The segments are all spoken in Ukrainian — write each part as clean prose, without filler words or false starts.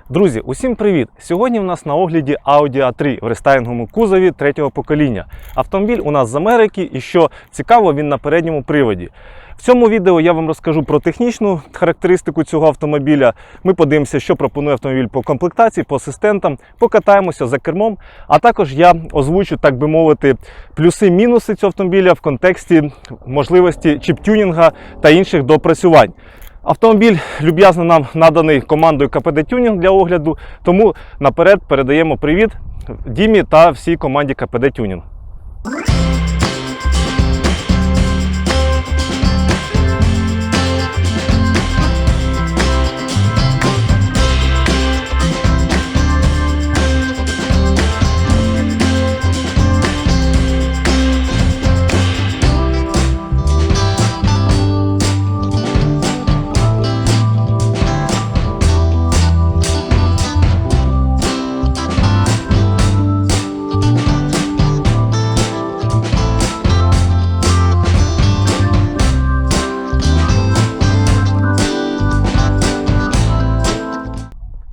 Друзі, усім привіт! Сьогодні у нас на огляді Audi A3 в рестайлінговому кузові третього покоління. Автомобіль у нас з Америки і, що цікаво, він на передньому приводі. В цьому відео я вам розкажу про технічну характеристику цього автомобіля. Ми подивимося, що пропонує автомобіль по комплектації, по асистентам, покатаємося за кермом. А також я озвучу, так би мовити, плюси-мінуси цього автомобіля в контексті можливості чіп-тюнінга та інших допрацювань. Автомобіль люб'язно нам наданий командою КПД Тюнінг для огляду, тому наперед передаємо привіт Дімі та всій команді КПД Тюнінг.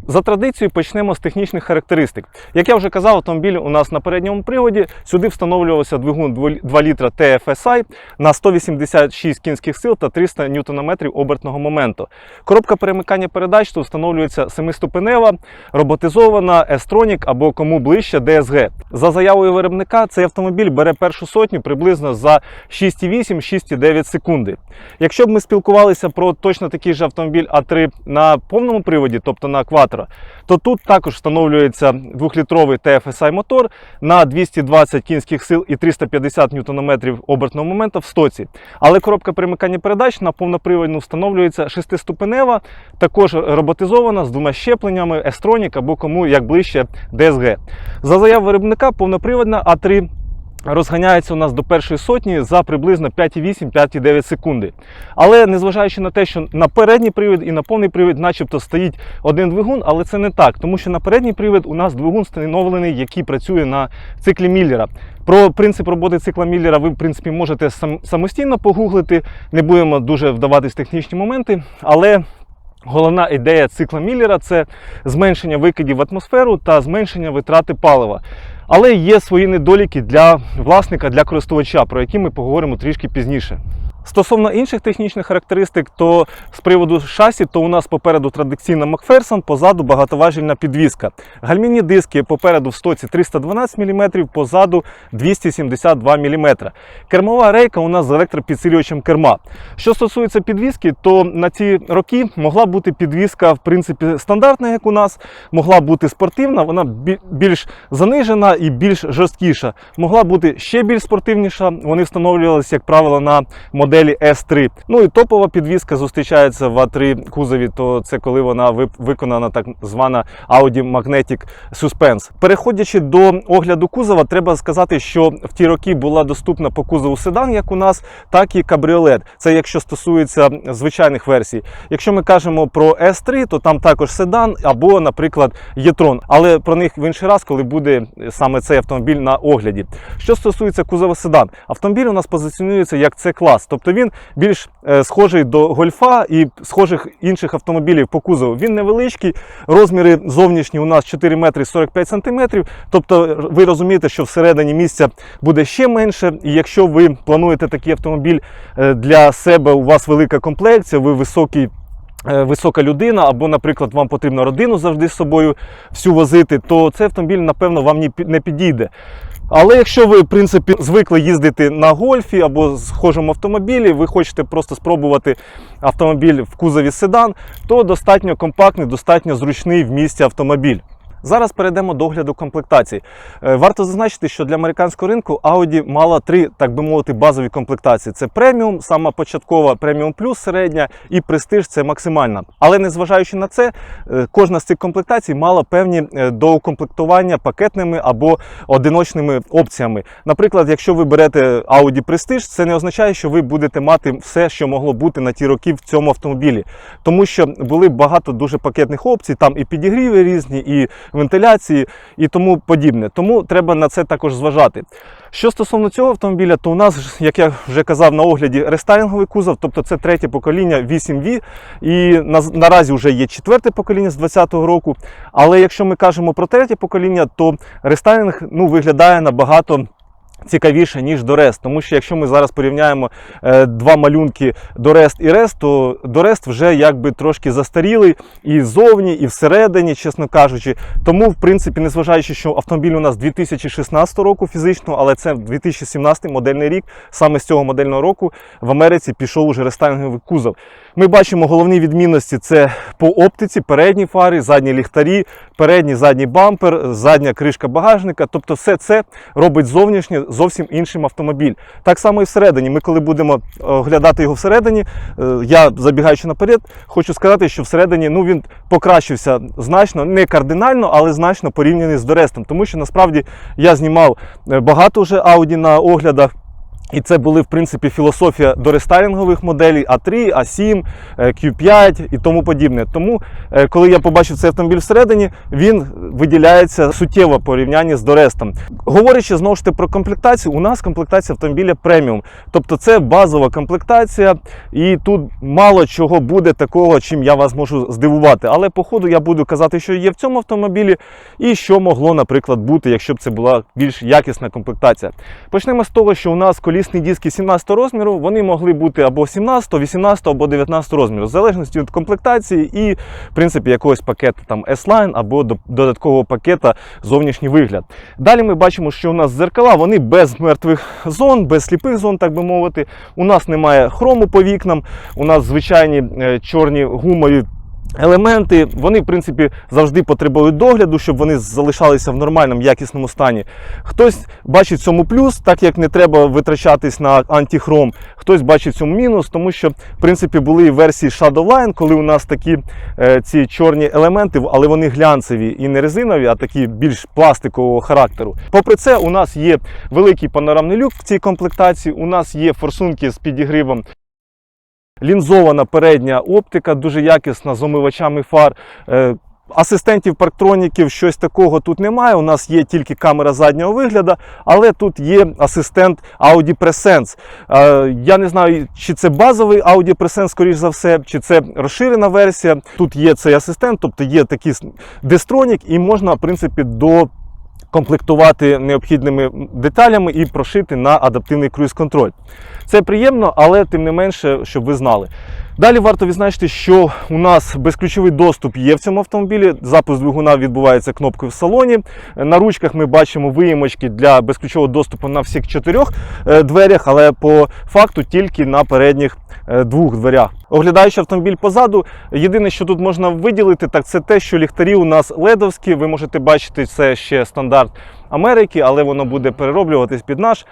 За традицією почнемо з технічних характеристик. Як я вже казав, автомобіль у нас на передньому приводі. Сюди встановлювався двигун 2 літра TFSI на 186 кінських сил та 300 Нм обертного моменту. Коробка перемикання передач тут встановлюється 7-ступенева, роботизована S-Tronic або кому ближче DSG. За заявою виробника, цей автомобіль бере першу сотню приблизно за 6,8-6,9 секунди. Якщо б ми спілкувалися про точно такий же автомобіль А3 на повному приводі, тобто на Quattro, то тут також встановлюється 2-літровий TFSI мотор на 220 кінських сил і 350 Нм обертного моменту в стоці. Але коробка перемикання передач на повноприводну встановлюється 6-ступенева, також роботизована з 2 щепленнями S-Tronic або кому як ближче DSG. За заявою виробника, повноприводна А3 розганяється у нас до першої сотні за приблизно 5,8-5,9 секунди. Але незважаючи на те, що на передній привід і на повний привід начебто стоїть один двигун, але це не так, тому що на передній привід у нас двигун встановлений, який працює на циклі Міллера. Про принцип роботи цикла Міллера ви, в принципі, можете самостійно погуглити, не будемо дуже вдаватись в технічні моменти, але головна ідея цикла Міллера – це зменшення викидів в атмосферу та зменшення витрати палива. Але є свої недоліки для власника, для користувача, про які ми поговоримо трішки пізніше. Стосовно інших технічних характеристик, то з приводу шасі, то у нас попереду традиційна Макферсон, позаду багатоважільна підвізка. Гальмівні диски попереду в стоці 312 мм, позаду 272 мм. Кермова рейка у нас з електропідсилювачем керма. Що стосується підвізки, то на ці роки могла бути підвізка, в принципі, стандартна, як у нас, могла бути спортивна, вона більш занижена і більш жорсткіша. Могла бути ще більш спортивніша, вони встановлювалися, як правило, на моделі S3. Ну і топова підвізка зустрічається в A3 кузові, то це коли вона виконана так звана Audi Magnetic Suspense. Переходячи до огляду кузова, треба сказати, що в ті роки була доступна по кузову седан, як у нас, так і кабріолет. Це якщо стосується звичайних версій. Якщо ми кажемо про S3, то там також седан або, наприклад, e-tron. Але про них в інший раз, коли буде саме цей автомобіль на огляді. Що стосується кузова седан, автомобіль у нас позиціонується як C-клас. Тобто він більш схожий до Гольфа і схожих інших автомобілів по кузову. Він невеличкий, розміри зовнішні у нас 4 метри 45 сантиметрів. Тобто ви розумієте, що всередині місця буде ще менше. І якщо ви плануєте такий автомобіль для себе, у вас велика комплекція, ви висока людина, або, наприклад, вам потрібно родину завжди з собою всю возити, то цей автомобіль, напевно, вам не підійде. Але якщо ви, в принципі, звикли їздити на Гольфі або схожому автомобілі, ви хочете просто спробувати автомобіль в кузові седан, то достатньо компактний, достатньо зручний в місті автомобіль. Зараз перейдемо до огляду комплектацій. Варто зазначити, що для американського ринку Audi мала 3, так би мовити, базові комплектації. Це преміум, сама початкова преміум плюс середня і престиж – це максимальна. Але незважаючи на це, кожна з цих комплектацій мала певні доукомплектування пакетними або одиночними опціями. Наприклад, якщо ви берете Audi Prestige, це не означає, що ви будете мати все, що могло бути на ті роки в цьому автомобілі. Тому що були багато дуже пакетних опцій, там і підігріви різні, і вентиляції і тому подібне. Тому треба на це також зважати. Що стосовно цього автомобіля, то у нас, як я вже казав, на огляді рестайлінговий кузов, тобто це третє покоління 8V, і наразі вже є четверте покоління з 2020 року. Але якщо ми кажемо про третє покоління, то рестайлінг виглядає набагато цікавіше, ніж Дорест. Тому що якщо ми зараз порівняємо два малюнки Дорест і Рест, то Дорест вже якби трошки застарілий і ззовні, і всередині, чесно кажучи. Тому, в принципі, незважаючи, що автомобіль у нас 2016 року фізично, але це 2017 модельний рік, саме з цього модельного року в Америці пішов уже рестайлінговий кузов. Ми бачимо головні відмінності – це по оптиці, передні фари, задні ліхтарі, передній, задній бампер, задня кришка багажника. Тобто все це робить зовнішнє зовсім іншим автомобіль. Так само і всередині. Ми коли будемо оглядати його всередині, я, забігаючи наперед, хочу сказати, що всередині він покращився значно, не кардинально, але значно порівняний з Дорестом. Тому що насправді я знімав багато вже Audi на оглядах. І це були, в принципі, філософія дорестайлінгових моделей А3, А7, Q5 і тому подібне. Тому, коли я побачив цей автомобіль всередині, він виділяється суттєво в порівнянні з Дорестом. Говорячи, знову ж таки, про комплектацію, у нас комплектація автомобіля преміум. Тобто це базова комплектація, і тут мало чого буде такого, чим я вас можу здивувати. Але по ходу я буду казати, що є в цьому автомобілі, і що могло, наприклад, бути, якщо б це була більш якісна комплектація. Почнемо з того, що у нас колісні диски 17 розміру, вони могли бути або 17, 18 або 19 розміру, в залежності від комплектації і, в принципі, якогось пакету там S-Line або додаткового пакета зовнішній вигляд. Далі ми бачимо, що у нас зеркала, вони без мертвих зон, без сліпих зон, так би мовити. У нас немає хрому по вікнам, у нас звичайні чорні гумові елементи, вони, в принципі, завжди потребують догляду, щоб вони залишалися в нормальному, якісному стані. Хтось бачить в цьому плюс, так як не треба витрачатись на антихром. Хтось бачить в цьому мінус, тому що, в принципі, були версії Shadowline, коли у нас такі ці чорні елементи, але вони глянцеві і не резинові, а такі більш пластикового характеру. Попри це, у нас є великий панорамний люк в цій комплектації, у нас є форсунки з підігрівом. Лінзована передня оптика, дуже якісна, з омивачами фар. Асистентів парктроніків, щось такого тут немає. У нас є тільки камера заднього вигляду, але тут є асистент Audi Presence. Я не знаю, чи це базовий Audi Presence, скоріш за все, чи це розширена версія. Тут є цей асистент, тобто є такий дестронік, і можна, в принципі, комплектувати необхідними деталями і прошити на адаптивний круїз-контроль. Це приємно, але тим не менше, щоб ви знали. Далі варто відзначити, що у нас безключовий доступ є в цьому автомобілі. Запуск двигуна відбувається кнопкою в салоні. На ручках ми бачимо виємочки для безключового доступу на всіх 4 дверях, але по факту тільки на передніх 2 дверях. Оглядаючи автомобіль позаду, єдине, що тут можна виділити, так це те, що ліхтарі у нас ледовські. Ви можете бачити, це ще стандарт Америки, але воно буде перероблюватись під наш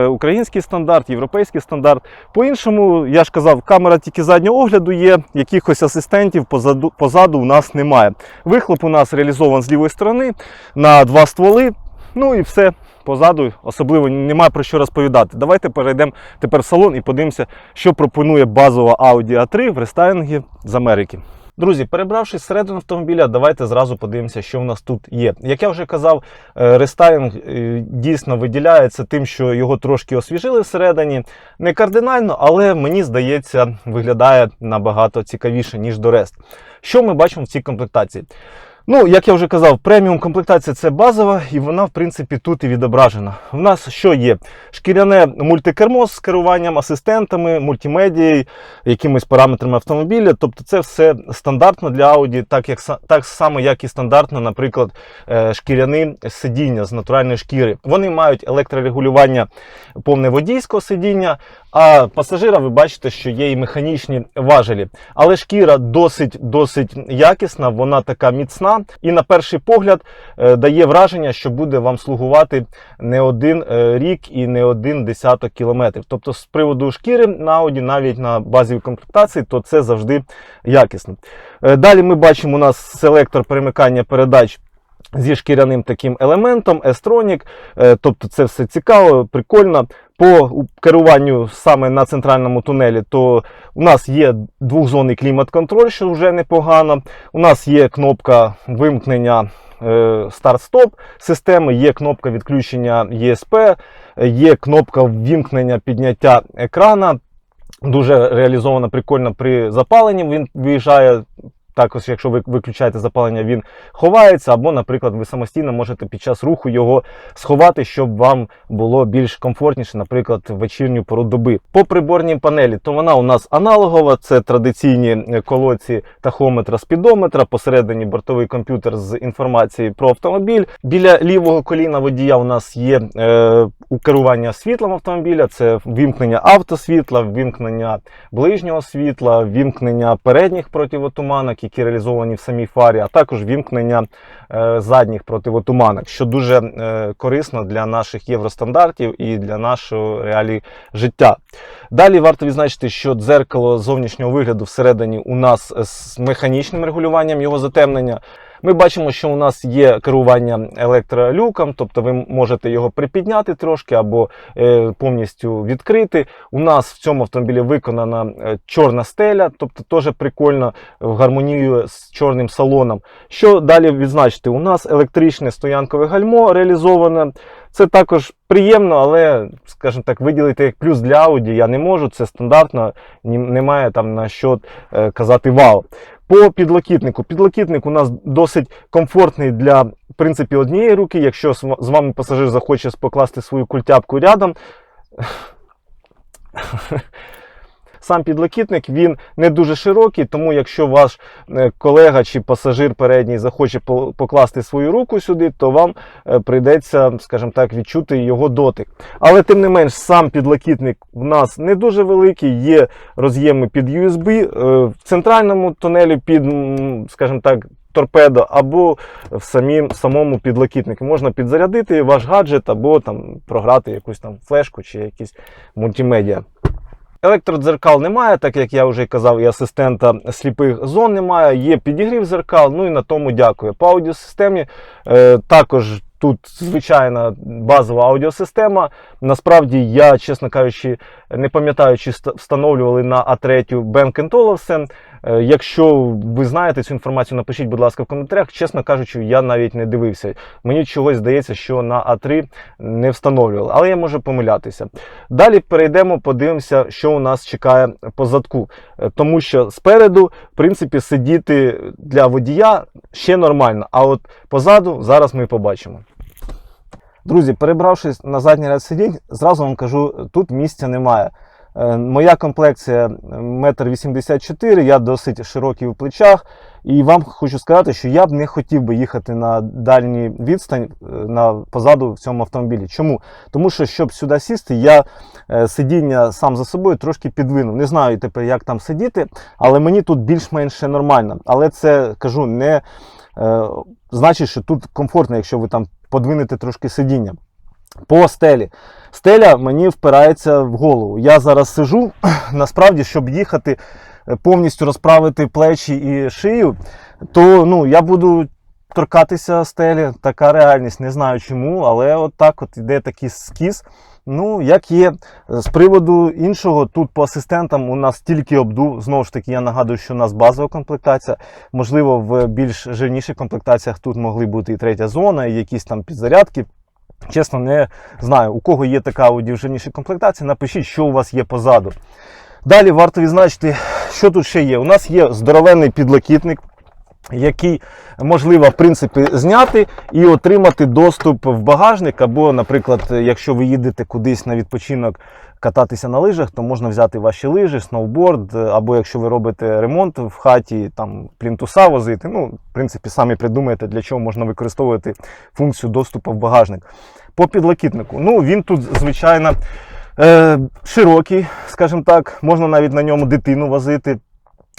український стандарт, європейський стандарт. По-іншому, я ж казав, камера тільки заднього огляду є, якихось асистентів позаду у нас немає. Вихлоп у нас реалізований з лівої сторони на 2 стволи, і все. Позаду особливо немає про що розповідати. Давайте перейдемо тепер в салон і подивимося, що пропонує базова Audi A3 в рестайлінгі з Америки. Друзі, перебравшись всередину автомобіля, давайте зразу подивимося, що в нас тут є. Як я вже казав, рестайлінг дійсно виділяється тим, що його трошки освіжили всередині. Не кардинально, але мені здається, виглядає набагато цікавіше, ніж Дорест. Що ми бачимо в цій комплектації? Як я вже казав, преміум комплектація – це базова, і вона, в принципі, тут і відображена. У нас що є? Шкіряне мультикермо з керуванням, асистентами, мультимедією, якимись параметрами автомобіля. Тобто це все стандартно для Audi, так само, як і стандартно, наприклад, шкіряні сидіння з натуральної шкіри. Вони мають електрорегулювання повне водійського сидіння, а пасажира ви бачите, що є і механічні важелі. Але шкіра досить якісна, вона така міцна. І на перший погляд дає враження, що буде вам слугувати не один рік і не один десяток кілометрів. Тобто з приводу шкіри на Audi, навіть на базовій комплектації, то це завжди якісно. Далі ми бачимо у нас селектор перемикання передач зі шкіряним таким елементом, S-Tronic, тобто це все цікаво, прикольно. По керуванню саме на центральному тунелі, то у нас є двохзонний клімат-контроль, що вже непогано. У нас є кнопка вимкнення старт-стоп системи, є кнопка відключення ESP, є кнопка вимкнення підняття екрана. Дуже реалізовано прикольно при запаленні, він виїжджає. Також, якщо ви виключаєте запалення, він ховається, або, наприклад, ви самостійно можете під час руху його сховати, щоб вам було більш комфортніше, наприклад, в вечірню пору доби. По приборній панелі, то вона у нас аналогова, це традиційні колодці тахометра, спідометра, посередині бортовий комп'ютер з інформацією про автомобіль. Біля лівого коліна водія у нас є керування світлом автомобіля, це вимкнення автосвітла, вимкнення ближнього світла, вимкнення передніх противотуманок, які реалізовані в самій фарі, а також вимкнення задніх противотуманок, що дуже корисно для наших євростандартів і для нашого реалії життя. Далі варто відзначити, що дзеркало зовнішнього вигляду всередині у нас з механічним регулюванням його затемнення. Ми бачимо, що у нас є керування електролюком, тобто ви можете його припідняти трошки або повністю відкрити. У нас в цьому автомобілі виконана чорна стеля, тобто теж прикольно в гармонію з чорним салоном. Що далі відзначити? У нас електричне стоянкове гальмо реалізоване. Це також приємно, але, скажімо так, виділити як плюс для Audi я не можу, це стандартно, немає там на що казати вау. По підлокітнику. Підлокітник у нас досить комфортний для, в принципі, однієї руки. Якщо з вами пасажир захоче покласти свою культяпку рядом, сам підлокітник, він не дуже широкий, тому якщо ваш колега чи пасажир передній захоче покласти свою руку сюди, то вам прийдеться, скажімо так, відчути його дотик. Але тим не менш, сам підлокітник в нас не дуже великий, є роз'єми під USB, в центральному тунелі під, скажімо так, торпедо, або в самому підлокітнику. Можна підзарядити ваш гаджет, або там програти якусь там флешку чи якісь мультимедіа. Електродзеркал немає, так як я вже казав, і асистента сліпих зон немає, є підігрів зеркал, ну і на тому дякую. По аудіосистемі також тут звичайна базова аудіосистема. Насправді я, чесно кажучи, не пам'ятаю, чи встановлювали на А3 Bang & Olufsen. Якщо ви знаєте цю інформацію, напишіть, будь ласка, в коментарях. Чесно кажучи, я навіть не дивився. Мені чогось здається, що на А3 не встановлювали, але я можу помилятися. Далі перейдемо, подивимося, що у нас чекає по задку. Тому що спереду, в принципі, сидіти для водія ще нормально, а от позаду зараз ми побачимо. Друзі, перебравшись на задній ряд сидінь, зразу вам кажу, тут місця немає. Моя комплекція 1,84 м, я досить широкий у плечах. І вам хочу сказати, що я б не хотів би їхати на дальній відстань позаду в цьому автомобілі. Чому? Тому що, щоб сюди сісти, я сидіння сам за собою трошки підвинув. Не знаю тепер, як там сидіти, але мені тут більш-менш нормально. Але це, кажу, не значить, що тут комфортно, якщо ви там подвинете трошки сидіння. По стелі. Стеля мені впирається в голову. Я зараз сижу, насправді, щоб їхати, повністю розправити плечі і шию, то я буду торкатися стелі. Така реальність, не знаю чому, але от так от іде такий скіз. Як є. З приводу іншого, тут по асистентам у нас тільки обдув. Знову ж таки, я нагадую, що у нас базова комплектація. Можливо, в більш жирніших комплектаціях тут могли бути і третя зона, і якісь там підзарядки. Чесно, не знаю, у кого є така аудіожирніша комплектація, напишіть, що у вас є позаду. Далі варто відзначити, що тут ще є. У нас є здоровенний підлокітник, який можливо, в принципі, зняти і отримати доступ в багажник. Або, наприклад, якщо ви їдете кудись на відпочинок кататися на лижах, то можна взяти ваші лижі, сноуборд, або якщо ви робите ремонт в хаті, там плінтуса возити. В принципі, самі придумаєте, для чого можна використовувати функцію доступу в багажник. По підлокітнику. Він тут, звичайно, широкий, скажімо так, можна навіть на ньому дитину возити.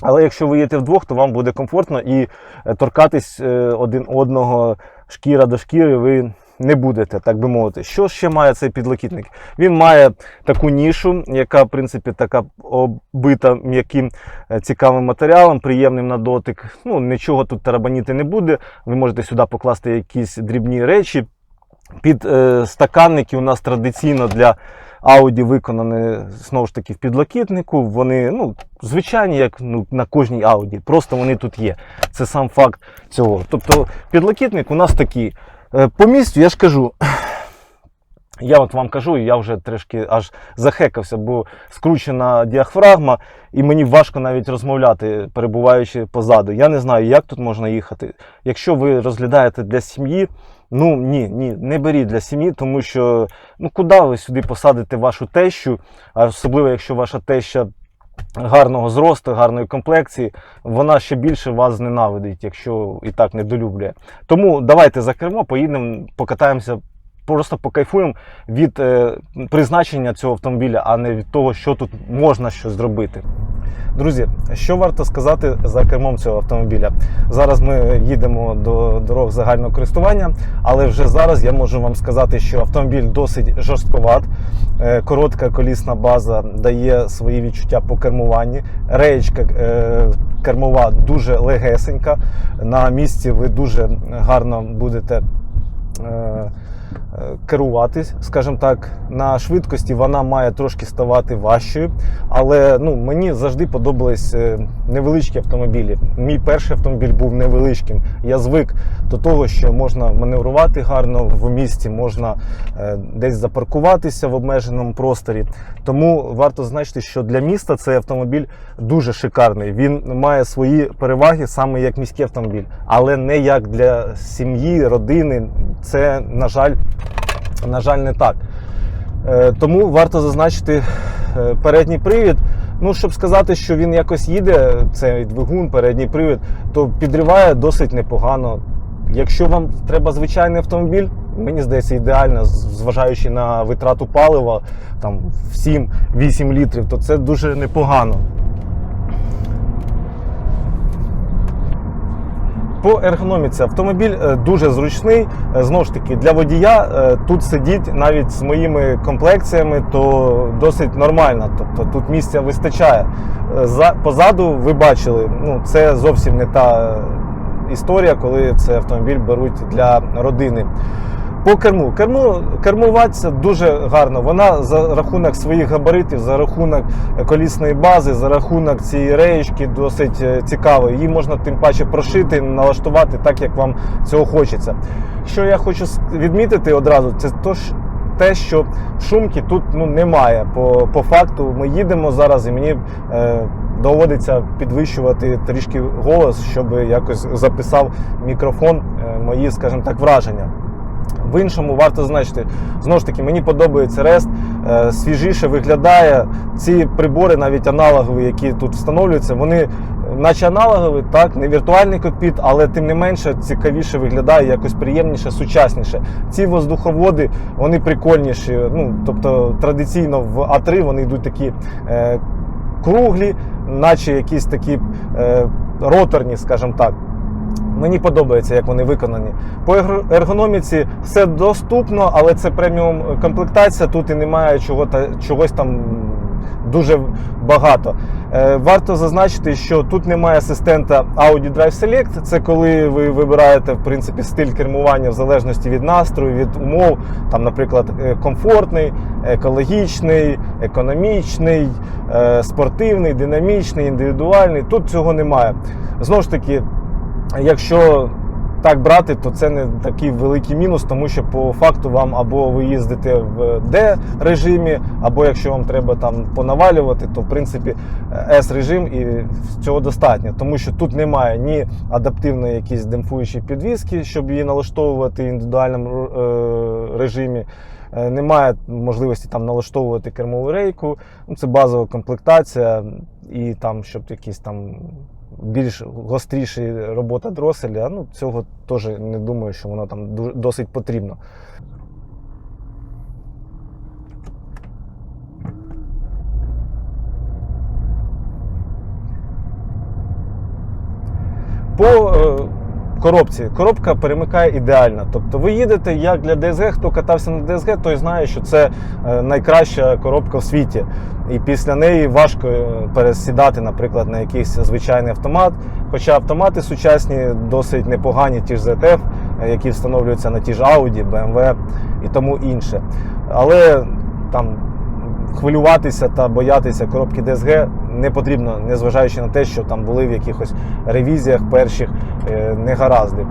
Але якщо ви їдете вдвох, то вам буде комфортно і торкатись один одного шкіра до шкіри ви не будете, так би мовити. Що ще має цей підлокітник? Він має таку нішу, яка, в принципі, така оббита м'яким цікавим матеріалом, приємним на дотик. Ну, нічого тут тарабаніти не буде. Ви можете сюди покласти якісь дрібні речі. Під стаканники у нас традиційно для Audi виконані, знову ж таки, в підлокітнику. Вони, ну, звичайні, як на кожній Audi, просто вони тут є. Це сам факт цього. Тобто підлокітник у нас такий. По місцю, я ж кажу, я от вам кажу, я вже трішки аж захекався, бо скручена діафрагма, і мені важко навіть розмовляти, перебуваючи позаду. Я не знаю, як тут можна їхати. Якщо ви розглядаєте для сім'ї, ну ні, не беріть для сім'ї, тому що, ну куди ви сюди посадите вашу тещу, а особливо якщо ваша теща гарного зросту, гарної комплекції, вона ще більше вас зненавидить, якщо і так недолюблює. Тому давайте за кермо, поїдемо, покатаємося, просто покайфуємо від призначення цього автомобіля, а не від того, що тут можна щось зробити. Друзі, що варто сказати за кермом цього автомобіля? Зараз ми їдемо до дорог загального користування, але вже зараз я можу вам сказати, що автомобіль досить жорстковат. Коротка колісна база дає свої відчуття по кермуванні. Реєчка кермова дуже легесенька. На місці ви дуже гарно будете керуватись, скажімо так. На швидкості вона має трошки ставати важчою, але мені завжди подобались невеличкі автомобілі. Мій перший автомобіль був невеличким. Я звик до того, що можна маневрувати гарно в місті, можна десь запаркуватися в обмеженому просторі. Тому варто зазначити, що для міста цей автомобіль дуже шикарний. Він має свої переваги саме як міський автомобіль, але не як для сім'ї, родини. Це, на жаль, не так. Тому варто зазначити передній привід. Щоб сказати, що він якось їде, цей двигун, передній привід, то підриває досить непогано. Якщо вам треба звичайний автомобіль, мені здається, ідеально, зважаючи на витрату палива, там, в 7-8 літрів, то це дуже непогано. По ергономіці автомобіль дуже зручний, знову ж таки, для водія тут сидіть навіть з моїми комплекціями, то досить нормально, тобто тут місця вистачає. Позаду ви бачили, це зовсім не та історія, коли цей автомобіль беруть для родини. По керму. Кермуватися дуже гарно. Вона за рахунок своїх габаритів, за рахунок колісної бази, за рахунок цієї реєчки досить цікаво. Її можна тим паче прошити, налаштувати так, як вам цього хочеться. Що я хочу відмітити одразу, це те, що шумки тут немає. По факту ми їдемо зараз і мені доводиться підвищувати трішки голос, щоб якось записав мікрофон мої, скажімо так, враження. В іншому варто значити, знову ж таки, мені подобається Рест, свіжіше виглядає. Ці прибори, навіть аналогові, які тут встановлюються, вони наче аналогові, так, не віртуальний кокпіт, але тим не менше цікавіше виглядає, якось приємніше, сучасніше. Ці воздуховоди, вони прикольніші, тобто традиційно в А3 вони йдуть такі круглі, наче якісь такі роторні, скажімо так. Мені подобається, як вони виконані. По ергономіці все доступно, але це преміум комплектація, тут і немає чогось там дуже багато. Варто зазначити, що тут немає асистента Audi Drive Select. Це коли ви вибираєте, в принципі, стиль кермування в залежності від настрою, від умов. Там, наприклад, комфортний, екологічний, економічний, спортивний, динамічний, індивідуальний. Тут цього немає. Знову ж таки, якщо так брати, то це не такий великий мінус, тому що по факту вам або ви їздите в D-режимі, або якщо вам треба там понавалювати, то в принципі S-режим і цього достатньо. Тому що тут немає ні адаптивної якісь демпфуючої підвіски, щоб її налаштовувати в індивідуальному режимі. Немає можливості там налаштовувати кермову рейку, це базова комплектація і там, щоб якісь там більш гостріша робота дроселя, цього теж не думаю, що воно там досить потрібно. По коробці. Коробка перемикає ідеально. Тобто ви їдете як для DSG, хто катався на DSG, той знає, що це найкраща коробка в світі. І після неї важко пересідати, наприклад, на якийсь звичайний автомат. Хоча автомати сучасні досить непогані, ті ж ZF, які встановлюються на ті ж Audi, BMW і тому інше. Але там хвилюватися та боятися коробки DSG не потрібно, незважаючи на те, що там були в якихось ревізіях перших негаразди.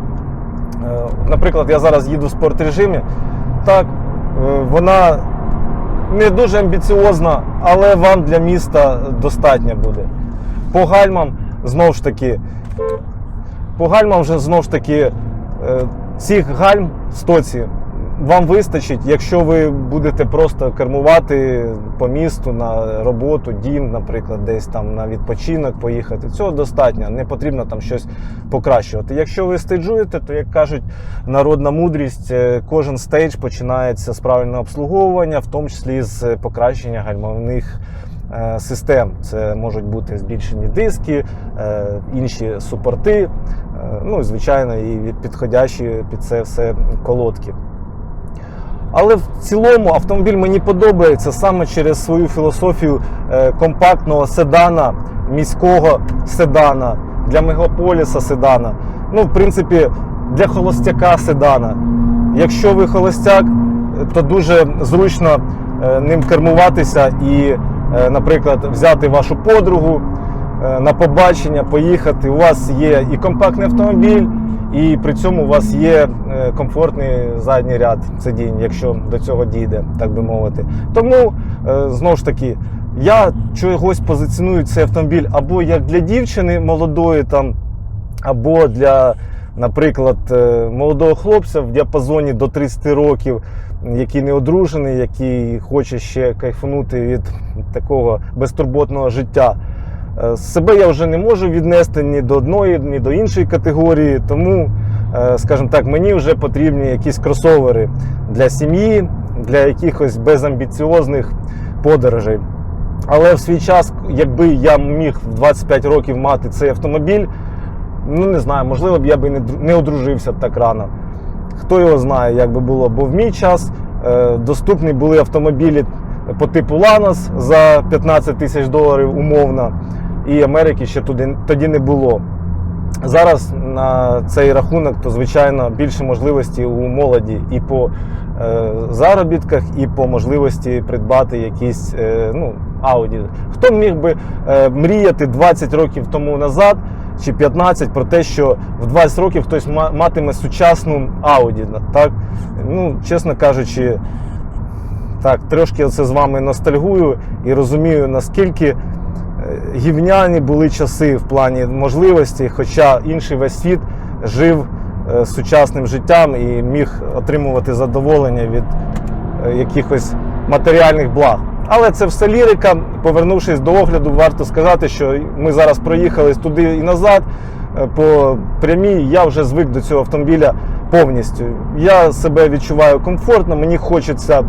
Наприклад, я зараз їду в спорт-режимі. Так, вона не дуже амбіціозна, але вам для міста достатньо буде. По гальмам, знову ж таки, цих гальм в стоці вам вистачить, якщо ви будете просто кермувати по місту на роботу, дім, наприклад, десь там на відпочинок поїхати. Цього достатньо, не потрібно там щось покращувати. Якщо ви стейджуєте, то, як кажуть, народна мудрість, кожен стейдж починається з правильного обслуговування, в тому числі з покращення гальмівних систем. Це можуть бути збільшені диски, інші супорти, ну і, звичайно, і підходящі під це все колодки. Але в цілому автомобіль мені подобається саме через свою філософію компактного седана, міського седана, для мегаполіса седана. Ну, в принципі, для холостяка седана. Якщо ви холостяк, то дуже зручно ним кермуватися і, наприклад, взяти вашу подругу на побачення, поїхати. У вас є і компактний автомобіль, і при цьому у вас є комфортний задній ряд сидінь, якщо до цього дійде, так би мовити. Тому, знову ж таки, я чогось позиціоную цей автомобіль або як для дівчини молодої, там, або для, наприклад, молодого хлопця в діапазоні до 30 років, який не одружений, який хоче ще кайфанути від такого безтурботного життя. Себе я вже не можу віднести ні до одної, ні до іншої категорії, тому, скажімо так, мені вже потрібні якісь кросовери для сім'ї, для якихось безамбіціозних подорожей. Але в свій час, якби я міг в 25 років мати цей автомобіль, ну не знаю, можливо б я би не одружився так рано. Хто його знає, як би було, бо в мій час доступні були автомобілі по типу Lanos за 15 тисяч доларів умовно, і Америки ще тоді не було. Зараз на цей рахунок, то, звичайно, більше можливості у молоді і по заробітках, і по можливості придбати якісь Audi. Хто міг би мріяти 20 років тому назад, чи 15, про те, що в 20 років хтось матиме сучасну Audi, так? Ну, чесно кажучи, так, трошки оце з вами ностальгую і розумію, наскільки гівняні були часи в плані можливостей, хоча інший весь світ жив сучасним життям і міг отримувати задоволення від якихось матеріальних благ. Але це все лірика. Повернувшись до огляду, варто сказати, що ми зараз проїхали туди і назад по прямій. Я вже звик до цього автомобіля повністю. Я себе відчуваю комфортно, мені хочеться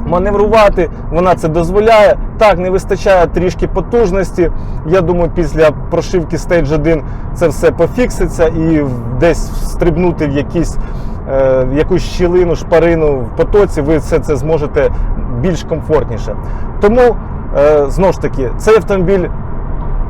маневрувати, вона це дозволяє. Так, не вистачає трішки потужності. Я думаю, після прошивки Stage 1 це все пофікситься і десь стрибнути в якусь щілину, шпарину в потоці, ви все це зможете більш комфортніше. Тому, знову ж таки, цей автомобіль,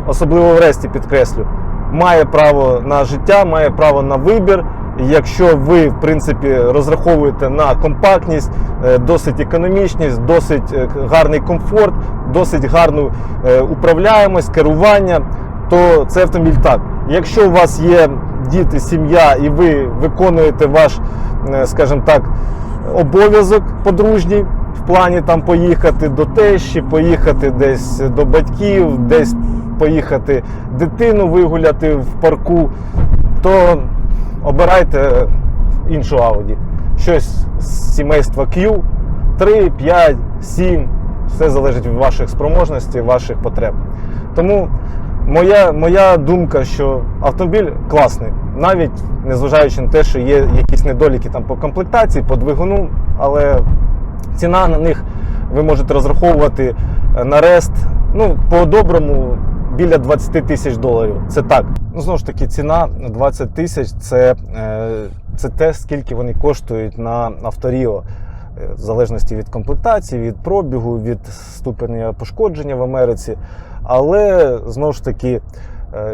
особливо в ресті підкреслю, має право на життя, має право на вибір. Якщо ви, в принципі, розраховуєте на компактність, досить економічність, досить гарний комфорт, досить гарну управляємость, керування, то це автомобіль так. Якщо у вас є діти, сім'я і ви виконуєте ваш, скажімо так, обов'язок подружній, в плані там поїхати до тещі, поїхати десь до батьків, десь поїхати дитину вигуляти в парку, то обирайте іншу Audi. Щось з сімейства Q, 3, 5, 7, все залежить від ваших спроможностей, ваших потреб. Тому моя думка, що автомобіль класний, навіть незважаючи на те, що є якісь недоліки там по комплектації, по двигуну, але ціна на них ви можете розраховувати на рест. Ну, по-доброму біля 20 тисяч доларів. Це так. Ну, знову ж таки, ціна 20 тисяч це те, скільки вони коштують на Авторіо. В залежності від комплектації, від пробігу, від ступеня пошкодження в Америці. Але, знову ж таки,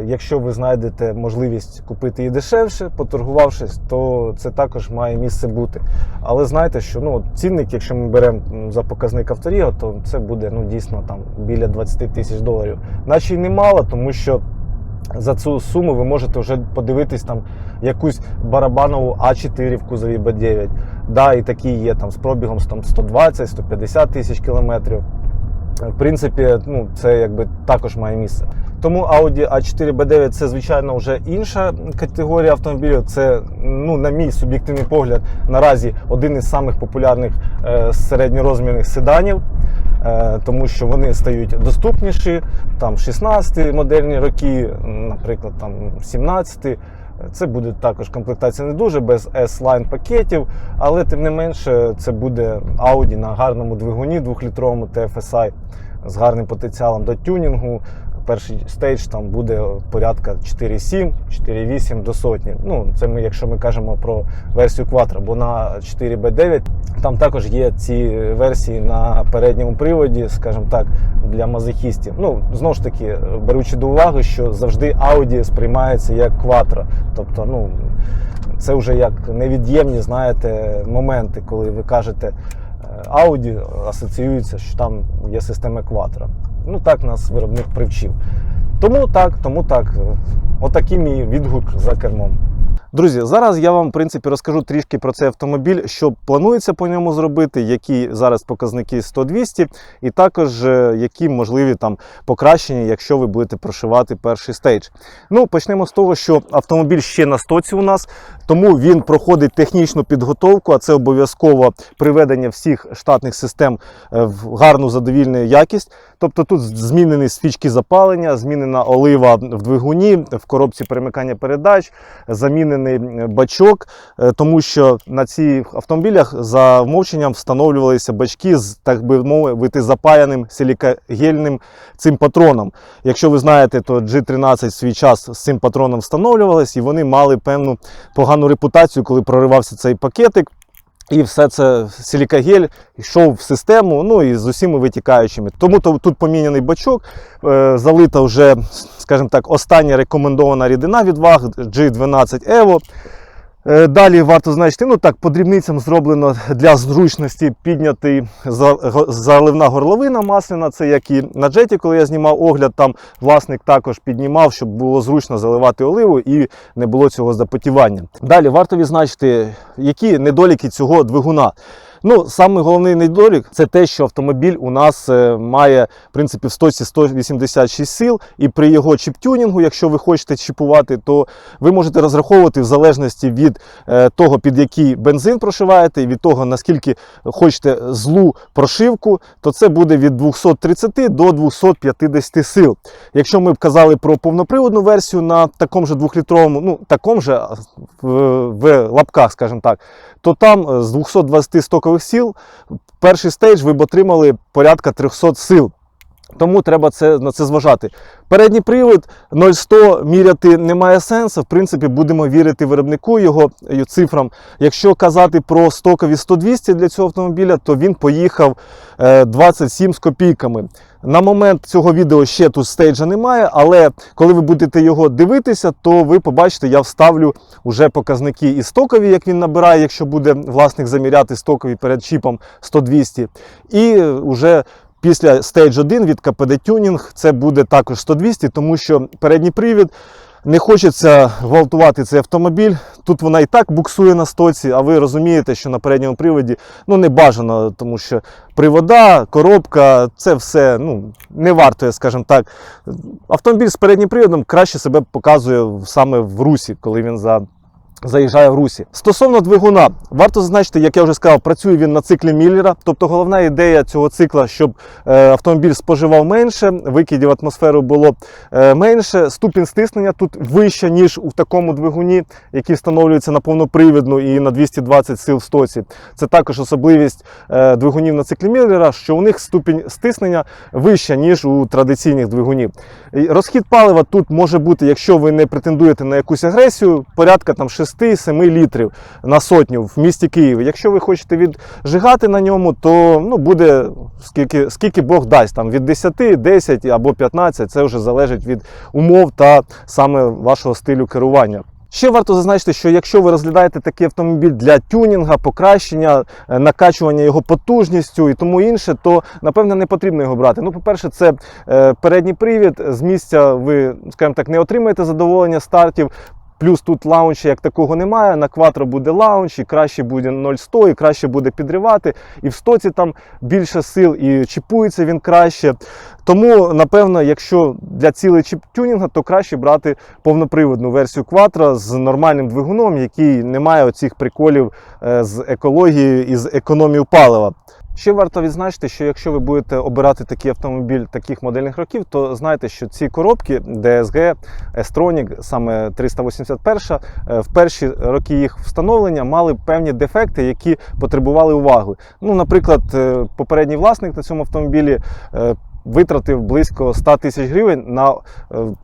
якщо ви знайдете можливість купити її дешевше, поторгувавшись, то це також має місце бути. Але знайте, що цінник, якщо ми беремо за показник Авторіо, то це буде дійсно там біля 20 тисяч доларів. Наче й немало, тому що за цю суму ви можете вже подивитись там якусь барабанову А4 в кузові Б9. Да, і такі є там з пробігом 120-150 тисяч кілометрів. В принципі, це якби також має місце. Тому Audi A4 B9 це, звичайно, вже інша категорія автомобілів. Це, на мій суб'єктивний погляд, наразі один із самих популярних середньорозмірних седанів, тому що вони стають доступніші, там 16 модельні роки, наприклад, там 17. Це буде також комплектація не дуже, без S-Line пакетів, але тим не менше це буде Audi на гарному двигуні 2-літровому TFSI з гарним потенціалом до тюнінгу. Перший стейдж там буде порядка 4,7, 4,8 до сотні. Це якщо ми кажемо про версію Quattro, бо на 4B9 там також є ці версії на передньому приводі, скажімо так, для мазохістів. Знову ж таки, беручи до уваги, що завжди Audi сприймається як Quattro. Тобто, це вже як невід'ємні, знаєте, моменти, коли ви кажете Audi, асоціюється, що там є система Quattro. Так нас виробник привчив. Тому так. Отакий мій відгук за кермом. Друзі, зараз я вам, в принципі, розкажу трішки про цей автомобіль, що планується по ньому зробити, які зараз показники 100-200, і також які можливі там покращення, якщо ви будете прошивати перший стейдж. Почнемо з того, що автомобіль ще на стоці у нас, тому він проходить технічну підготовку, а це обов'язково приведення всіх штатних систем в гарну задовільну якість. Тобто тут змінені свічки запалення, змінена олива в двигуні, в коробці перемикання передач, замінений бачок, тому що на цих автомобілях за вмовченням встановлювалися бачки з, так би мовити, запаяним силікагельним цим патроном. Якщо ви знаєте, то G13 в свій час з цим патроном встановлювалися, і вони мали певну погану репутацію, коли проривався цей пакетик. І все це силікагель йшов в систему, і з усіма витікаючими. Тому тут поміняний бачок, залита вже, скажімо так, остання рекомендована рідина від ВАГ G12 Evo. Далі варто значити, по дрібницям зроблено для зручності піднятий заливна горловина масляна. Це як і на джеті, коли я знімав огляд, там власник також піднімав, щоб було зручно заливати оливу і не було цього запотівання. Далі варто відзначити, які недоліки цього двигуна. Самий головний недолік – це те, що автомобіль у нас має, в принципі, в стоці 186 сил, і при його чіп-тюнінгу, якщо ви хочете чіпувати, то ви можете розраховувати в залежності від того, під який бензин прошиваєте, і від того, наскільки хочете злу прошивку, то це буде від 230 до 250 сил. Якщо ми б казали про повноприводну версію на такому же 2-літровому, такому же в лапках, скажімо так, то там з 220 стокових сил перший стейдж ви б отримали порядка 300 сил. Тому треба на це зважати. Передній привід 0-100 міряти немає сенсу. В принципі, будемо вірити виробнику його цифрам. Якщо казати про стокові 100-200 для цього автомобіля, то він поїхав 27 з копійками. На момент цього відео ще тут стейджа немає, але коли ви будете його дивитися, то ви побачите, я вставлю вже показники і стокові, як він набирає, якщо буде власник заміряти стокові перед чіпом 100-200. І вже після Stage 1 від КПД Tuning це буде також 100-200, тому що передній привід, не хочеться гвалтувати цей автомобіль. Тут вона і так буксує на стоці, а ви розумієте, що на передньому приводі не бажано, тому що привода, коробка, це все не варто, скажімо так. Автомобіль з переднім приводом краще себе показує саме в русі, коли він за заїжджає в русі. Стосовно двигуна, варто зазначити, як я вже сказав, працює він на циклі Міллера. Тобто головна ідея цього цикла, щоб автомобіль споживав менше, викидів в атмосферу було менше. Ступінь стиснення тут вища, ніж у такому двигуні, який встановлюється на повнопривідну і на 220 сил в стоці. Це також особливість двигунів на циклі Міллера, що у них ступінь стиснення вища, ніж у традиційних двигунів. Розхід палива тут може бути, якщо ви не претендуєте на якусь агресію, порядка там 6-7 літрів на сотню в місті Києві. Якщо ви хочете віджигати на ньому, то буде скільки Бог дасть, там від 10, 10 або 15, це вже залежить від умов та саме вашого стилю керування. Ще варто зазначити, що якщо ви розглядаєте такий автомобіль для тюнінга, покращення, накачування його потужністю і тому інше, то, напевно, не потрібно його брати. Ну, по-перше, це передній привід, з місця ви, скажімо так, не отримаєте задоволення стартів. Плюс тут лаунча як такого немає, на кватро буде лаунч, і краще буде 0-100, і краще буде підривати, і в стоці там більше сил, і чіпується він краще. Тому, напевно, якщо для цілей чіп-тюнінгу, то краще брати повноприводну версію кватро з нормальним двигуном, який не має оцих приколів з екологією і з економією палива. Ще варто відзначити, що якщо ви будете обирати такий автомобіль таких модельних років, то знайте, що ці коробки DSG, S-Tronic, саме 381, в перші роки їх встановлення мали певні дефекти, які потребували уваги. Ну, наприклад, попередній власник на цьому автомобілі витратив близько 100 тисяч гривень на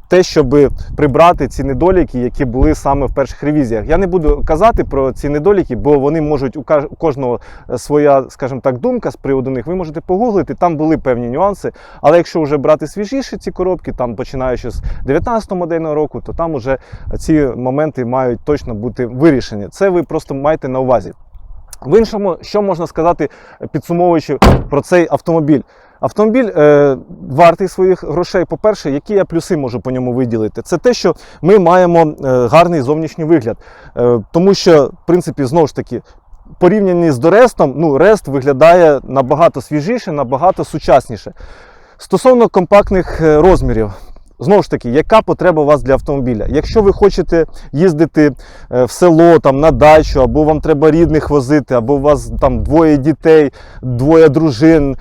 те, щоб прибрати ці недоліки, які були саме в перших ревізіях. Я не буду казати про ці недоліки, бо вони можуть, у кожного своя, скажімо так, думка з приводу них. Ви можете погуглити, там були певні нюанси. Але якщо вже брати свіжіші ці коробки, там починаючи з 19-го модельного року, то там вже ці моменти мають точно бути вирішені. Це ви просто маєте на увазі. В іншому, що можна сказати, підсумовуючи про цей автомобіль? Автомобіль вартий своїх грошей. По-перше, які я плюси можу по ньому виділити? Це те, що ми маємо гарний зовнішній вигляд. Тому що, в принципі, знову ж таки, порівняно з Дорестом, Рест виглядає набагато свіжіше, набагато сучасніше. Стосовно компактних розмірів. Знову ж таки, яка потреба у вас для автомобіля? Якщо ви хочете їздити в село, там, на дачу, або вам треба рідних возити, або у вас там двоє дітей, двоє дружин,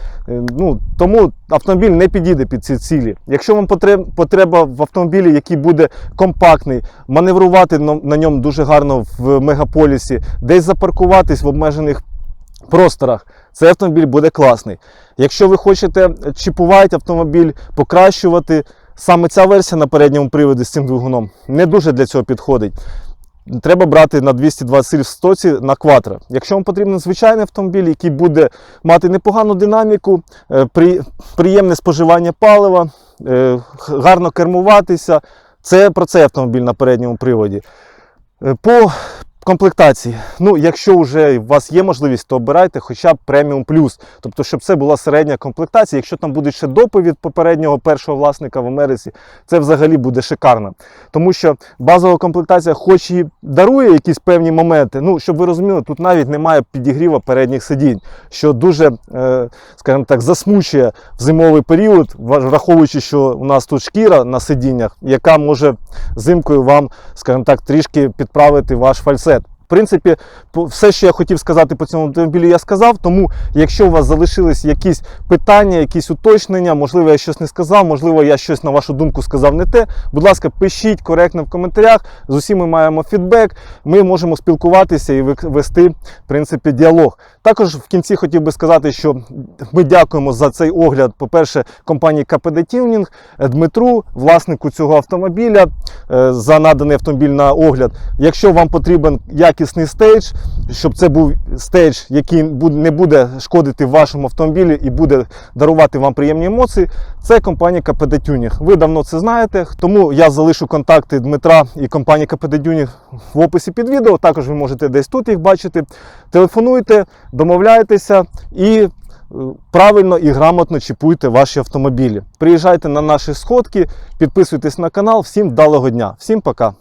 тому автомобіль не підійде під ці цілі. Якщо вам потреба в автомобілі, який буде компактний, маневрувати на ньому дуже гарно в мегаполісі, десь запаркуватись в обмежених просторах, цей автомобіль буде класний. Якщо ви хочете чіпувати автомобіль, покращувати, саме ця версія на передньому приводі з цим двигуном не дуже для цього підходить. Треба брати на 220 сил в стоці на кватро. Якщо вам потрібен звичайний автомобіль, який буде мати непогану динаміку, приємне споживання палива, гарно кермуватися, це про цей автомобіль на передньому приводі. По комплектації. Якщо вже у вас є можливість, то обирайте хоча б преміум плюс. Тобто, щоб це була середня комплектація. Якщо там буде ще допи від попереднього першого власника в Америці, це взагалі буде шикарно. Тому що базова комплектація хоч і дарує якісь певні моменти, щоб ви розуміли, тут навіть немає підігріва передніх сидінь, що дуже, скажімо так, засмучує в зимовий період, враховуючи, що у нас тут шкіра на сидіннях, яка може зимкою вам, скажімо так, трішки підправити ваш фальсет. В принципі, все, що я хотів сказати по цьому автомобілю, я сказав. Тому, якщо у вас залишились якісь питання, якісь уточнення, можливо, я щось не сказав, можливо, я щось, на вашу думку, сказав не те, будь ласка, пишіть коректно в коментарях. З усім ми маємо фідбек, ми можемо спілкуватися і вести, в принципі, діалог. Також в кінці хотів би сказати, що ми дякуємо за цей огляд, по-перше, компанії KPD Tuning, Дмитру, власнику цього автомобіля, за наданий автомобіль на огляд. Якщо вам потрібен якісний стейдж, щоб це був стейдж, який не буде шкодити вашому автомобілі і буде дарувати вам приємні емоції, це компанія KPD Tuning. Ви давно це знаєте, тому я залишу контакти Дмитра і компанії KPD Tuning в описі під відео, також ви можете десь тут їх бачити. Телефонуйте, домовляйтеся і правильно і грамотно чіпуйте ваші автомобілі. Приїжджайте на наші сходки, підписуйтесь на канал. Всім вдалого дня. Всім пока!